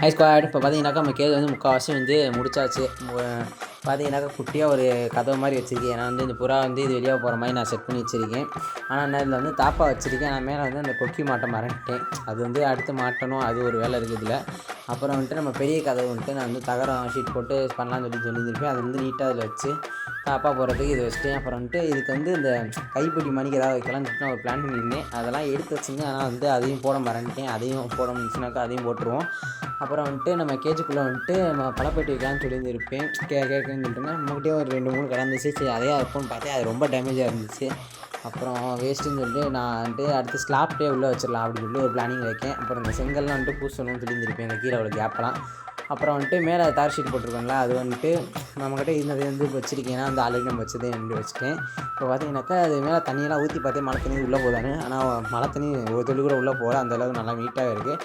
High squad. இப்போ பார்த்தீங்கன்னாக்கா நம்ம கேது வந்து முக்கால்வாசி வந்து முடிச்சாச்சு. பார்த்தீங்கன்னாக்கா குட்டியாக ஒரு கதவு மாதிரி வச்சுருக்கேன். ஏன்னா வந்து இந்த புறா வந்து இது வெளியே போகிற மாதிரி நான் செட் பண்ணி வச்சுருக்கேன். ஆனால் என்ன இதில் வந்து தாப்பா வச்சுருக்கேன். நான் மேலே வந்து அந்த கொக்கி மாட்ட மறந்துட்டேன். அது வந்து அடுத்து மாட்டணும், அது ஒரு வேலை இருக்குது இதில். அப்புறம் வந்துட்டு நம்ம பெரிய கதவு வந்துட்டு நான் வந்து தகரம் ஷீட் போட்டு பண்ணலான்னு சொல்லியிருப்பேன். அது வந்து நீட்டாக அதில் வச்சு தாப்பா போடுறதுக்கு இது வச்சுட்டேன். அப்புறம் வந்துட்டு இதுக்கு வந்து இந்த கைப்பிடி மணிக்கு ஏதாவது வைக்கலாம்னு சொல்லிட்டு நான் ஒரு பிளான் பண்ணியிருந்தேன். அதெல்லாம் எடுத்து வச்சுருந்தேன். ஆனால் வந்து அதையும் போட மறந்துட்டேன். அதையும் போட முடிச்சுனாக்கா அதையும் போட்டுருவோம். அப்புறம் வந்துட்டு நம்ம கேஜுக்குள்ளே வந்துட்டு நம்ம பழப்பட்டி வைக்கலான்னு சொல்லியிருந்திருப்பேன். கேட்குன்னு சொல்லிட்டுங்க நம்மகிட்டே ஒரு 2-3 கிடந்துச்சு. சரி அதையே வைப்போம்னு பார்த்தேன். அது ரொம்ப டேமேஜாக இருந்துச்சு. அப்புறம் வேஸ்ட்டுன்னு சொல்லிட்டு நான் வந்துட்டு அடுத்து ஸ்லாப்டே உள்ளே வச்சிடலாம் அப்படின்னு சொல்லி ஒரு பிளானிங் வைக்கேன். அப்புறம் இந்த செங்கல்லாம் வந்துட்டு பூசணும்னு சொல்லியிருந்திருப்பேன் இந்த கீழே உள்ள கேப்பெல்லாம். அப்புறம் வந்துட்டு மேலே தார் ஷீட் போட்டிருக்கோம்ல, அது வந்துட்டு நம்மக்கிட்ட இருந்தது வந்து வச்சுருக்கேன். அந்த ஆல்ரெடி நம்ம வச்சதே வந்து வச்சுட்டேன். இப்போ பார்த்தீங்கன்னாக்கா அது மேலே தண்ணியெல்லாம் ஊற்றி பார்த்தேன், மழை தண்ணி உள்ளே போதான்னு. ஆனால் மழை தண்ணி ஒரு துளி கூட உள்ளே போகல. அந்தளவுக்கு நல்லா நீட்டாக இருக்குது.